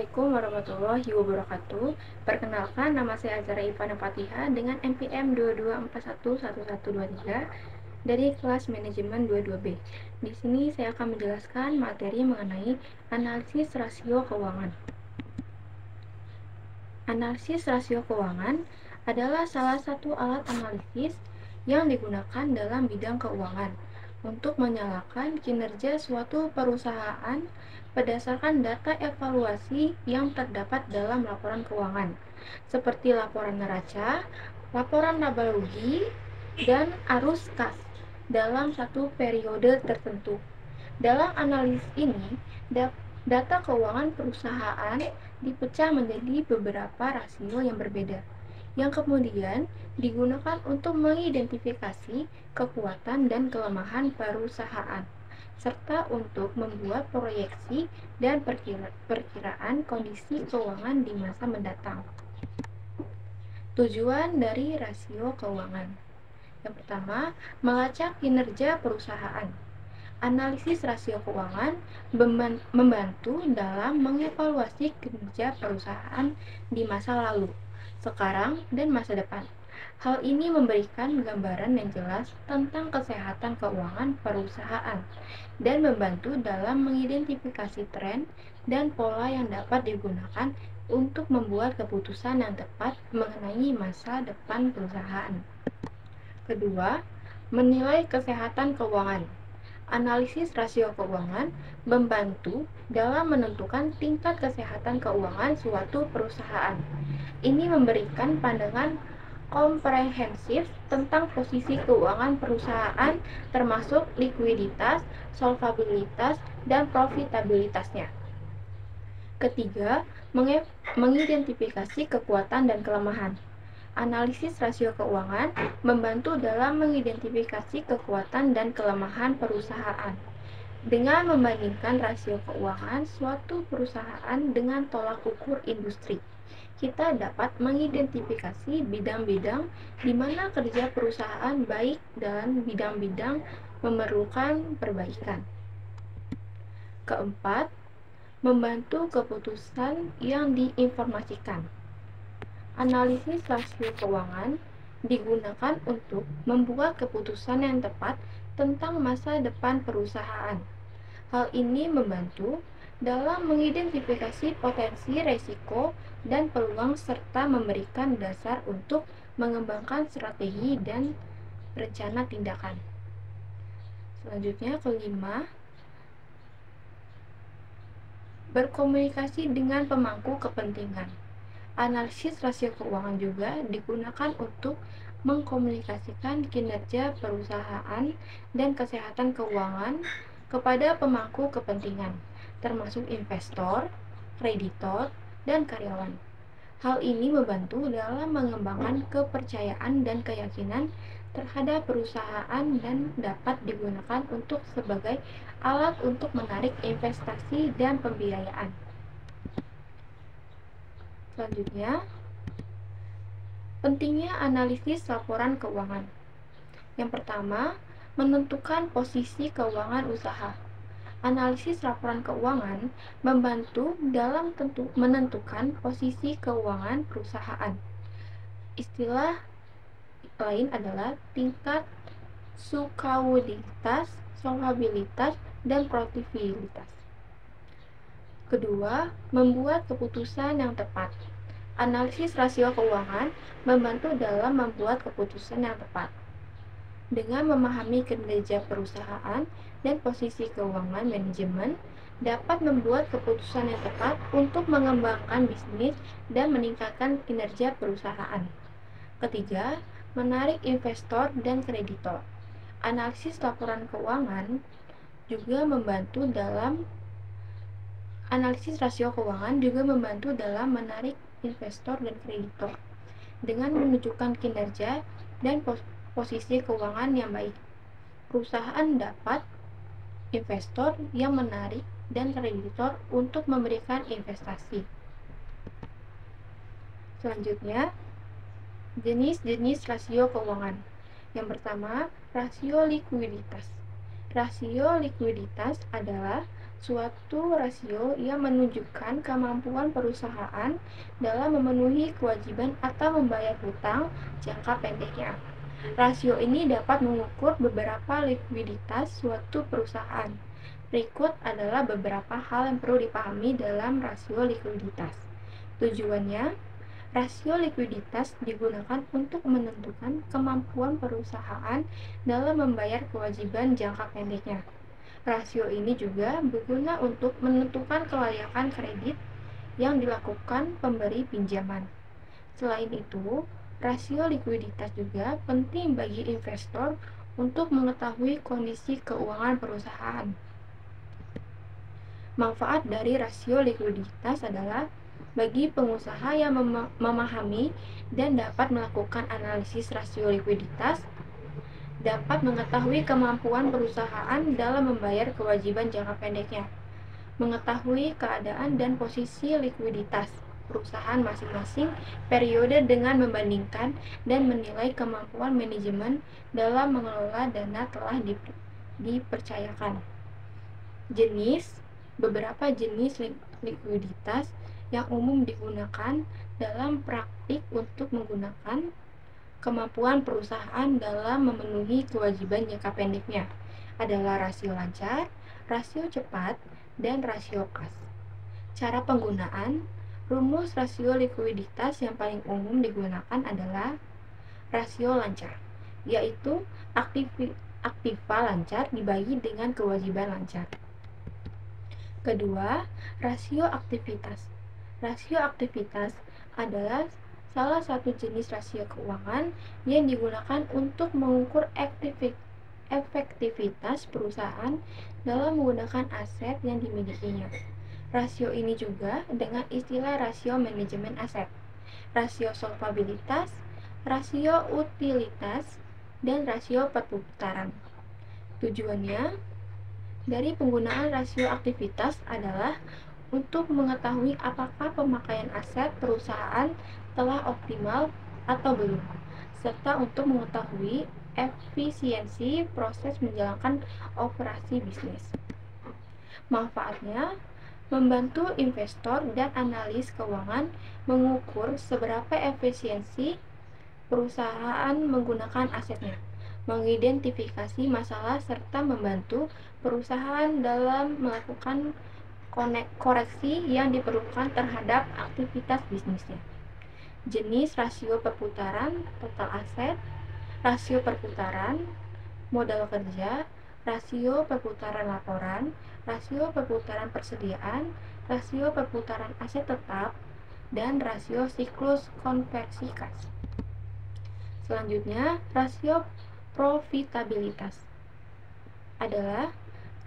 Assalamualaikum warahmatullahi wabarakatuh. Perkenalkan, nama saya Azara Ivana Patiha dengan NPM 22411123 dari kelas manajemen 22B. Di sini saya akan menjelaskan materi mengenai analisis rasio keuangan. Analisis rasio keuangan adalah salah satu alat analisis yang digunakan dalam bidang keuangan untuk menyalahkan kinerja suatu perusahaan berdasarkan data evaluasi yang terdapat dalam laporan keuangan, seperti laporan neraca, laporan laba rugi, dan arus kas dalam satu periode tertentu. Dalam analisis ini, data keuangan perusahaan dipecah menjadi beberapa rasio yang berbeda, yang kemudian digunakan untuk mengidentifikasi kekuatan dan kelemahan perusahaan, serta untuk membuat proyeksi dan perkiraan kondisi keuangan di masa mendatang. Tujuan dari rasio keuangan. Yang pertama, melacak kinerja perusahaan. Analisis rasio keuangan membantu dalam mengevaluasi kinerja perusahaan di masa lalu, sekarang, dan masa depan. Hal ini memberikan gambaran yang jelas tentang kesehatan keuangan perusahaan dan membantu dalam mengidentifikasi tren dan pola yang dapat digunakan untuk membuat keputusan yang tepat mengenai masa depan perusahaan. Kedua, menilai kesehatan keuangan. Analisis rasio keuangan membantu dalam menentukan tingkat kesehatan keuangan suatu perusahaan. Ini memberikan pandangan komprehensif tentang posisi keuangan perusahaan termasuk likuiditas, solvabilitas, dan profitabilitasnya. Ketiga, mengidentifikasi kekuatan dan kelemahan. Analisis rasio keuangan membantu dalam mengidentifikasi kekuatan dan kelemahan perusahaan. Dengan membandingkan rasio keuangan suatu perusahaan dengan tolak ukur industri, kita dapat mengidentifikasi bidang-bidang di mana kerja perusahaan baik dan bidang-bidang memerlukan perbaikan. Keempat, membantu keputusan yang diinformasikan. Analisis rasio keuangan digunakan untuk membuat keputusan yang tepat tentang masa depan perusahaan. Hal ini membantu dalam mengidentifikasi potensi risiko dan peluang serta memberikan dasar untuk mengembangkan strategi dan rencana tindakan. Selanjutnya, kelima, berkomunikasi dengan pemangku kepentingan. Analisis rasio keuangan juga digunakan untuk mengkomunikasikan kinerja perusahaan dan kesehatan keuangan kepada pemangku kepentingan, termasuk investor, kreditor, dan karyawan. Hal ini membantu dalam mengembangkan kepercayaan dan keyakinan terhadap perusahaan dan dapat digunakan untuk sebagai alat untuk menarik investasi dan pembiayaan. Selanjutnya, pentingnya analisis laporan keuangan. Yang pertama, menentukan posisi keuangan usaha. Analisis laporan keuangan membantu dalam menentukan posisi keuangan perusahaan. Istilah lain adalah tingkat sukauditas, solvabilitas, dan profitabilitas. Kedua, membuat keputusan yang tepat. Analisis rasio keuangan membantu dalam membuat keputusan yang tepat. Dengan memahami kinerja perusahaan dan posisi keuangan manajemen, dapat membuat keputusan yang tepat untuk mengembangkan bisnis dan meningkatkan kinerja perusahaan. Ketiga, menarik investor dan kreditor. Analisis laporan keuangan juga membantu dalam Analisis rasio keuangan juga membantu dalam menarik investor dan kreditor dengan menunjukkan kinerja dan posisi keuangan yang baik. Perusahaan dapat investor yang menarik dan kreditor untuk memberikan investasi. Selanjutnya, jenis-jenis rasio keuangan. Yang pertama, rasio likuiditas. Rasio likuiditas adalah Suatu rasio yang menunjukkan kemampuan perusahaan dalam memenuhi kewajiban atau membayar hutang jangka pendeknya. Rasio ini dapat mengukur beberapa likuiditas suatu perusahaan. Berikut adalah beberapa hal yang perlu dipahami dalam rasio likuiditas. Tujuannya, rasio likuiditas digunakan untuk menentukan kemampuan perusahaan dalam membayar kewajiban jangka pendeknya. Rasio ini juga berguna untuk menentukan kelayakan kredit yang dilakukan pemberi pinjaman. Selain itu, rasio likuiditas juga penting bagi investor untuk mengetahui kondisi keuangan perusahaan. Manfaat dari rasio likuiditas adalah bagi pengusaha yang memahami dan dapat melakukan analisis rasio likuiditas, dapat mengetahui kemampuan perusahaan dalam membayar kewajiban jangka pendeknya, mengetahui keadaan dan posisi likuiditas perusahaan masing-masing periode dengan membandingkan dan menilai kemampuan manajemen dalam mengelola dana telah dipercayakan. Beberapa jenis likuiditas yang umum digunakan dalam praktik untuk menggunakan kemampuan perusahaan dalam memenuhi kewajiban jangka pendeknya adalah rasio lancar, rasio cepat, dan rasio kas. Cara penggunaan, rumus rasio likuiditas yang paling umum digunakan adalah rasio lancar, yaitu aktiva lancar dibagi dengan kewajiban lancar. Kedua, rasio aktivitas. Rasio aktivitas adalah salah satu jenis rasio keuangan yang digunakan untuk mengukur efektivitas perusahaan dalam menggunakan aset yang dimilikinya. Rasio ini juga dengan istilah rasio manajemen aset, rasio solvabilitas, rasio utilitas, dan rasio perputaran. Tujuannya dari penggunaan rasio aktivitas adalah untuk mengetahui apakah pemakaian aset perusahaan telah optimal atau belum, serta untuk mengetahui efisiensi proses menjalankan operasi bisnis. Manfaatnya, membantu investor dan analis keuangan mengukur seberapa efisiensi perusahaan menggunakan asetnya, mengidentifikasi masalah serta membantu perusahaan dalam melakukan koreksi yang diperlukan terhadap aktivitas bisnisnya. Jenis rasio perputaran, total aset, rasio perputaran, modal kerja, rasio perputaran laporan, rasio perputaran persediaan, rasio perputaran aset tetap, dan rasio siklus konversi kas. Selanjutnya, rasio profitabilitas adalah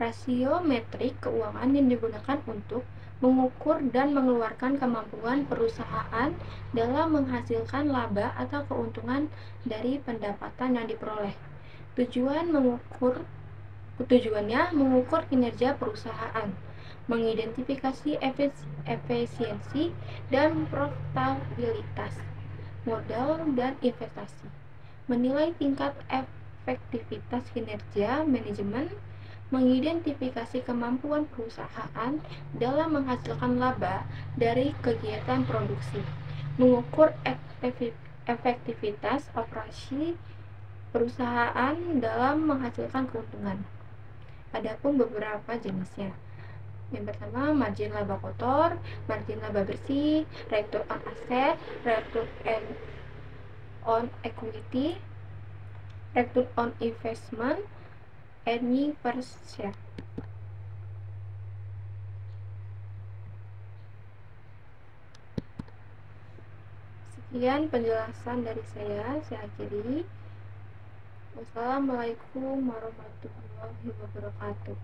rasio metrik keuangan yang digunakan untuk mengukur dan mengeluarkan kemampuan perusahaan dalam menghasilkan laba atau keuntungan dari pendapatan yang diperoleh. Tujuannya mengukur kinerja perusahaan, mengidentifikasi efisiensi dan profitabilitas modal dan investasi, menilai tingkat efektivitas kinerja manajemen, mengidentifikasi kemampuan perusahaan dalam menghasilkan laba dari kegiatan produksi, mengukur efektivitas operasi perusahaan dalam menghasilkan keuntungan. Adapun beberapa jenisnya. Yang pertama, margin laba kotor, margin laba bersih, return on asset, return on equity, return on investment, earning per share. Sekian penjelasan dari saya akhiri. Wassalamualaikum warahmatullahi wabarakatuh.